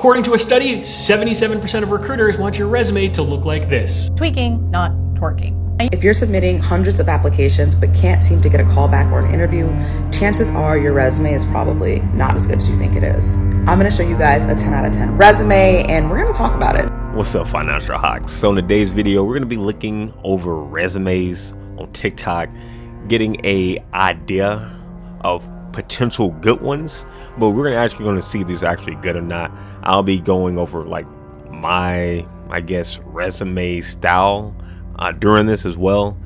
According to a study, 77% of recruiters want your resume to look like this. Tweaking, not twerking. If you're submitting hundreds of applications but can't seem to get a call back or an interview, chances are your resume is probably not as good as you think it is. I'm gonna show you guys a 10 out of 10 resume and we're gonna talk about it. What's up, Financial Hawks? So in today's video, we're gonna be looking over resumes on TikTok, getting a idea of potential good ones, but we're actually going to see if these are actually good or not. I'll be going over like my, I guess, resume style during this as well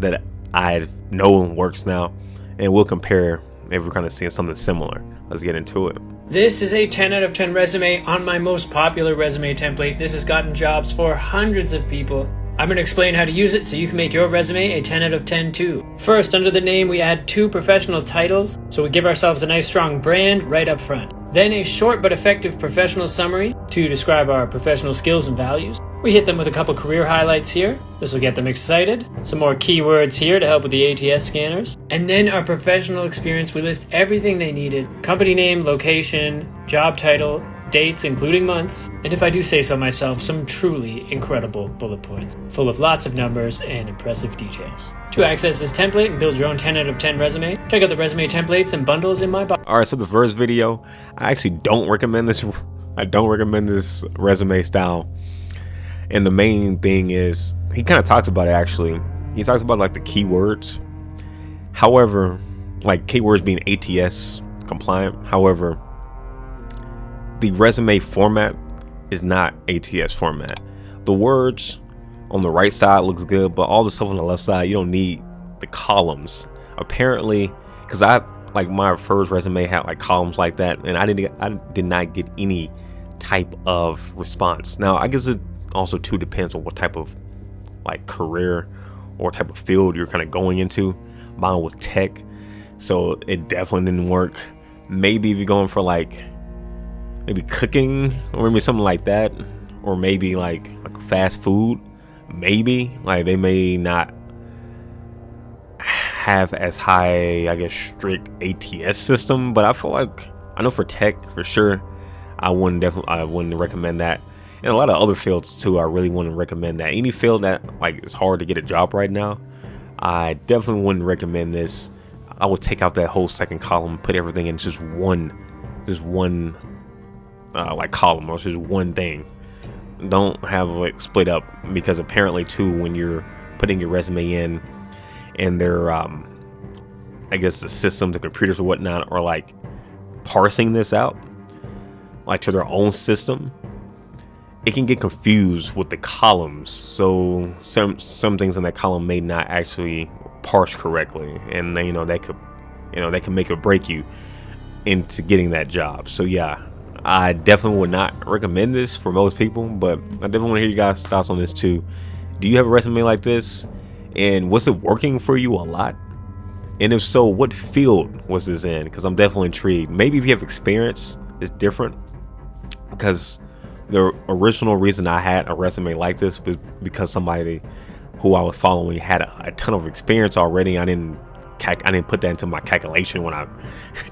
that I know works now, and we'll compare if we're kind of seeing something similar. Let's get into it. This is a 10 out of 10 resume on my most popular resume template. This has gotten jobs for hundreds of people. I'm going to explain how to use it so you can make your resume a 10 out of 10 too. First, under the name, we add 2 professional titles, so we give ourselves a nice strong brand right up front. Then a short but effective professional summary to describe our professional skills and values. We hit them with a couple career highlights here. This will get them excited. Some more keywords here to help with the ATS scanners. And then our professional experience, we list everything they needed. Company name, location, job title, dates including months, and if I do say so myself, some truly incredible bullet points, full of lots of numbers and impressive details. To access this template and build your own 10 out of 10 resume, check out the resume templates and bundles in my box. Alright, so the first video, I actually don't recommend this. I don't recommend this resume style. And the main thing is, he kind of talks about it actually. He talks about like the keywords. However, like keywords being ATS compliant. However, the resume format is not ATS format. The words on the right side looks good, but all the stuff on the left side, you don't need the columns. Apparently, because like my first resume had like columns like that, and I did not get any type of response. Now, I guess it also too depends on what type of like career or type of field you're kind of going into. Mine was tech, so it definitely didn't work. Maybe if you're going for like maybe cooking or maybe something like that, or maybe like fast food, maybe like they may not have as high, I guess, strict ATS system, but I feel like I know for tech for sure I wouldn't recommend that. And a lot of other fields too, I really wouldn't recommend that. Any field that like it's hard to get a job right now, I definitely wouldn't recommend this. I would take out that whole second column, put everything in just one like column, or just one thing. Don't have like split up, because apparently too, when you're putting your resume in and their I guess the system, the computers or whatnot are like parsing this out like to their own system, it can get confused with the columns. So some things in that column may not actually parse correctly, and that can make or break you into getting that job. So yeah, I definitely would not recommend this for most people, but I definitely want to hear you guys' thoughts on this too. Do you have a resume like this, and was it working for you a lot? And if so, what field was this in? Because I'm definitely intrigued. Maybe if you have experience, it's different, because the original reason I had a resume like this was because somebody who I was following had a ton of experience already. I didn't put that into my calculation when I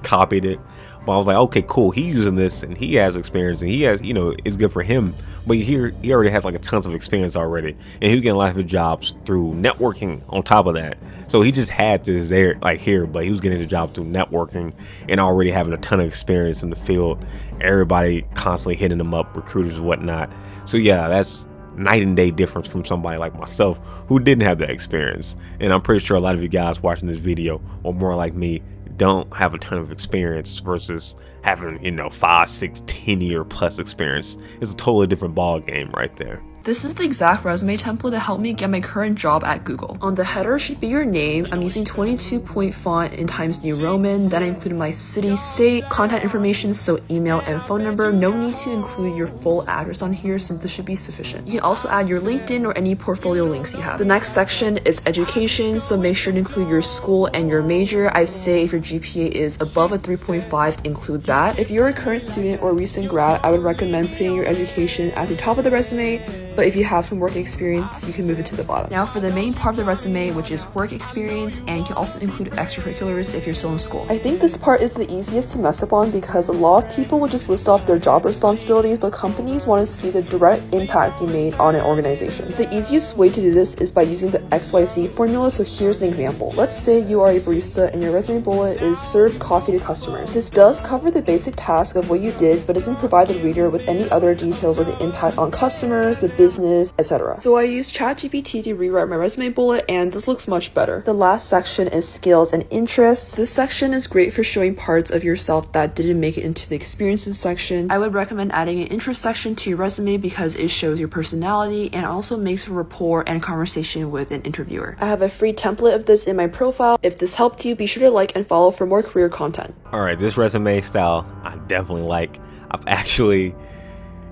copied it. But I was like, okay, cool, he's using this and he has experience and he has, it's good for him. But he already has like a tons of experience already, and he was getting a lot of his jobs through networking on top of that. So he just had this there like here, but he was getting the job through networking and already having a ton of experience in the field. Everybody constantly hitting him up, recruiters and whatnot. So yeah, that's night and day difference from somebody like myself who didn't have that experience. And I'm pretty sure a lot of you guys watching this video are more like me, don't have a ton of experience versus having 5, 6, 10 year plus experience. It's a totally different ball game right there. This is the exact resume template that helped me get my current job at Google. On the header should be your name. I'm using 22-point font in Times New Roman. Then I included my city, state, contact information, so email and phone number. No need to include your full address on here, so this should be sufficient. You can also add your LinkedIn or any portfolio links you have. The next section is education, so make sure to include your school and your major. I say if your GPA is above a 3.5, include that. If you're a current student or recent grad, I would recommend putting your education at the top of the resume, but if you have some work experience, you can move it to the bottom. Now for the main part of the resume, which is work experience, and you can also include extracurriculars if you're still in school. I think this part is the easiest to mess up on because a lot of people will just list off their job responsibilities, but companies want to see the direct impact you made on an organization. The easiest way to do this is by using the XYZ formula, so here's an example. Let's say you are a barista and your resume bullet is serve coffee to customers. This does cover the basic task of what you did, but doesn't provide the reader with any other details of the impact on customers, the business, etc. So I used ChatGPT to rewrite my resume bullet, and this looks much better. The last section is skills and interests. This section is great for showing parts of yourself that didn't make it into the experiences section. I would recommend adding an interest section to your resume because it shows your personality and also makes for rapport and conversation with an interviewer. I have a free template of this in my profile. If this helped you, be sure to like and follow for more career content. All right, this resume style I definitely like. I've actually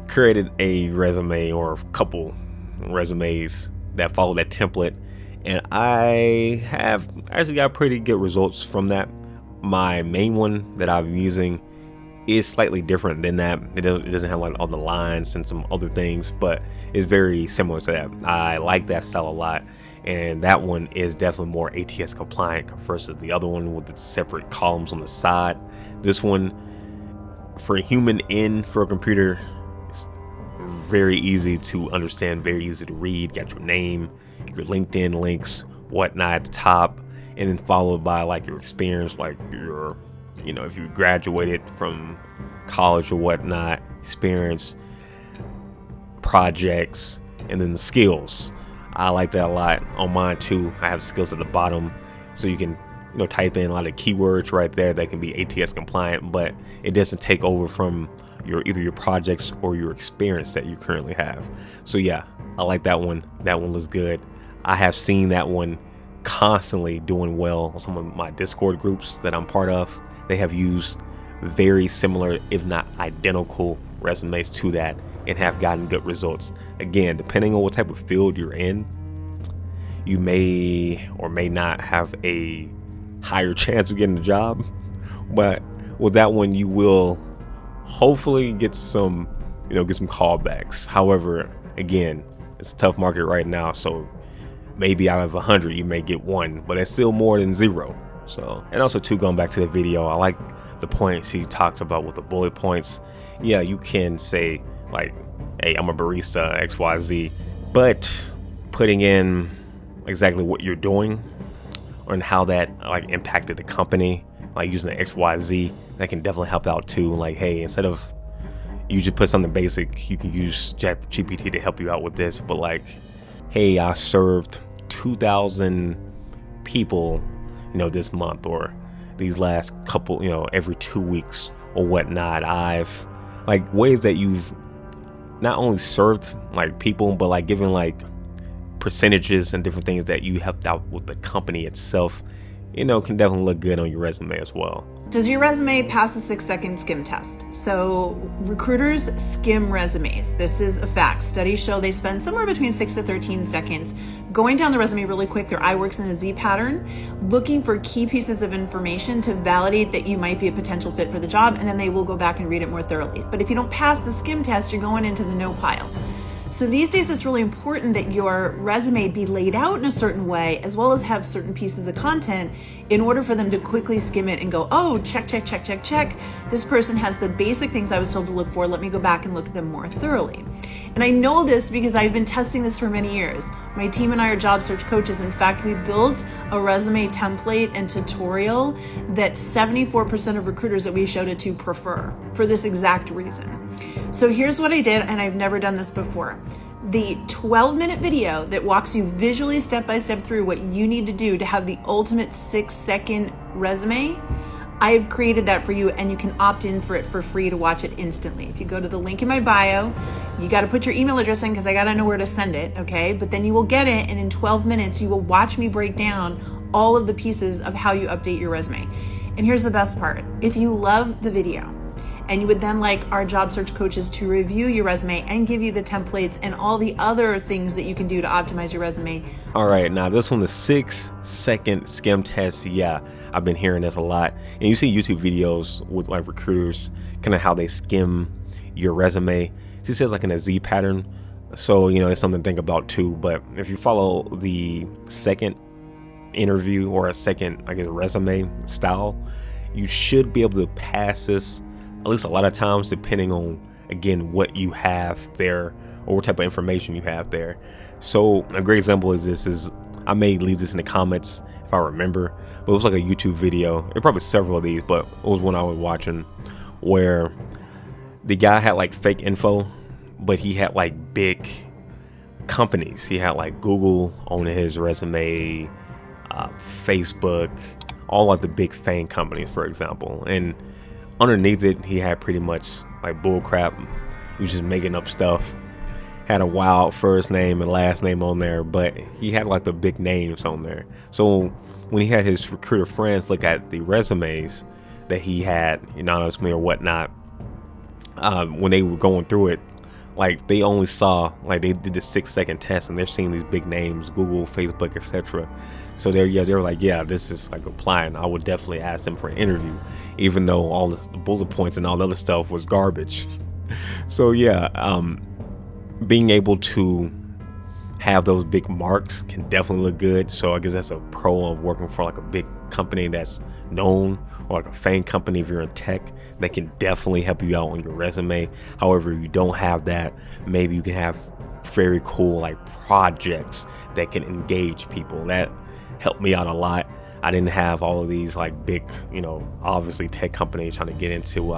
created a resume or a couple resumes that follow that template, and I have actually got pretty good results from that. My main one that I'm using is slightly different than that. It doesn't have like all the lines and some other things, but it's very similar to that. I like that style a lot, and that one is definitely more ATS compliant versus the other one with the separate columns on the side. This one, for a human and for a computer, it's very easy to understand, very easy to read. Got your name, your LinkedIn links, whatnot at the top, and then followed by like your experience, like your, if you graduated from college or whatnot, experience, projects, and then the skills. I like that a lot on mine too. I have skills at the bottom, so you can type in a lot of keywords right there that can be ATS compliant, but it doesn't take over from either your projects or your experience that you currently have. So yeah, I like that one. That one looks good. I have seen that one constantly doing well on some of my Discord groups that I'm part of. They have used very similar, if not identical, resumes to that and have gotten good results. Again, depending on what type of field you're in, you may or may not have a higher chance of getting a job, but with that one you will hopefully get some callbacks. However, again, it's a tough market right now, so maybe out of 100 you may get one, but it's still more than 0. So, and also too, going back to the video, I like the points he talks about with the bullet points. Yeah, you can say like, hey, I'm a barista XYZ, but putting in exactly what you're doing and how that like impacted the company, like using the XYZ, that can definitely help out too. Like, hey, instead of you just put something basic, you can use ChatGPT to help you out with this, but like, hey, I served 2,000 people this month, or these last couple, every 2 weeks or whatnot. I've like ways that you've not only served like people, but like given like percentages and different things that you helped out with the company itself, can definitely look good on your resume as well. Does your resume pass the 6-second skim test? So recruiters skim resumes. This is a fact. Studies show they spend somewhere between 6 to 13 seconds going down the resume really quick. Their eye works in a Z pattern, looking for key pieces of information to validate that you might be a potential fit for the job, and then they will go back and read it more thoroughly. But if you don't pass the skim test, you're going into the no pile. So these days it's really important that your resume be laid out in a certain way, as well as have certain pieces of content in order for them to quickly skim it and go, oh, check, check, check, check, check. This person has the basic things I was told to look for. Let me go back and look at them more thoroughly. And I know this because I've been testing this for many years. My team and I are job search coaches. In fact, we built a resume template and tutorial that 74% of recruiters that we showed it to prefer for this exact reason. So here's what I did, and I've never done this before. The 12-minute video that walks you visually step by step through what you need to do to have the ultimate 6-second resume, I've created that for you, and you can opt in for it for free to watch it instantly. If you go to the link in my bio, you got to put your email address in because I got to know where to send it, okay? But then you will get it, and in 12 minutes, you will watch me break down all of the pieces of how you update your resume. And here's the best part. If you love the video, and you would then like our job search coaches to review your resume and give you the templates and all the other things that you can do to optimize your resume. All right, now this one, the 6-second skim test. Yeah, I've been hearing this a lot. And you see YouTube videos with like recruiters, kind of how they skim your resume. It says like in a Z pattern. So, it's something to think about too. But if you follow the second interview or a second, resume style, you should be able to pass this at least a lot of times, depending on, again, what you have there or what type of information you have there. So a great example is I may leave this in the comments if I remember, but it was like a YouTube video. There are probably several of these, but it was one I was watching where the guy had like fake info, but he had like big companies. He had like Google on his resume, Facebook, all like the big FANG companies, for example. And underneath it, he had pretty much like bull crap. He was just making up stuff. Had a wild first name and last name on there, but he had like the big names on there. So when he had his recruiter friends look at the resumes that he had anonymously or whatnot, when they were going through it, like they only saw, like they did the 6-second test and they're seeing these big names, Google, Facebook, etc. So they were like, yeah, this is like applying. I would definitely ask them for an interview, even though all the bullet points and all the other stuff was garbage. So yeah, being able to have those big marks can definitely look good. So I guess that's a pro of working for like a big company that's known, or like a FANG company if you're in tech. That can definitely help you out on your resume. However, if you don't have that, maybe you can have very cool like projects that can engage people. That helped me out a lot. I didn't have all of these like big, obviously tech companies trying to get into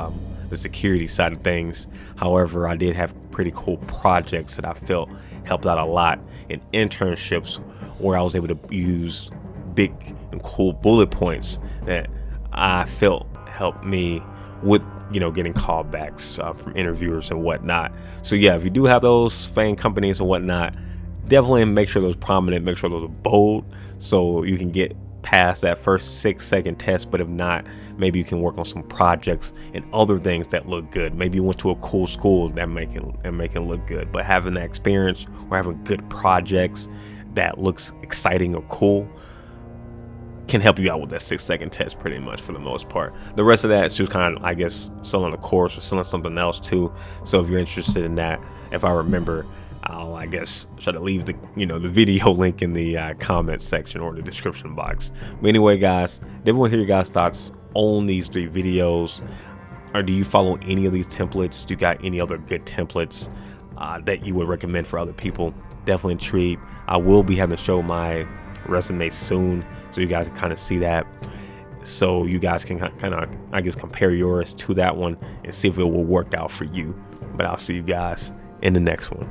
the security side of things. However, I did have pretty cool projects that I felt helped out a lot in internships where I was able to use big and cool bullet points that I felt helped me with, getting callbacks from interviewers and whatnot. So yeah, if you do have those FANG companies and whatnot, definitely make sure those prominent, make sure those are bold, so you can get past that first 6-second test. But if not, maybe you can work on some projects and other things that look good. Maybe you went to a cool school that make it look good. But having that experience or having good projects that looks exciting or cool can help you out with that 6-second test pretty much for the most part. The rest of that is just kind of, I guess, selling a course or selling something else too. So if you're interested in that, if I remember, I'll, I guess, try to leave the the video link in the comments section or the description box. But anyway, guys, definitely want to hear your guys' thoughts on these 3 videos. Or do you follow any of these templates? Do you got any other good templates that you would recommend for other people? Definitely intrigued. I will be having to show my resume soon, so you guys can kind of see that. So you guys can kind of, I guess, compare yours to that one and see if it will work out for you. But I'll see you guys in the next one.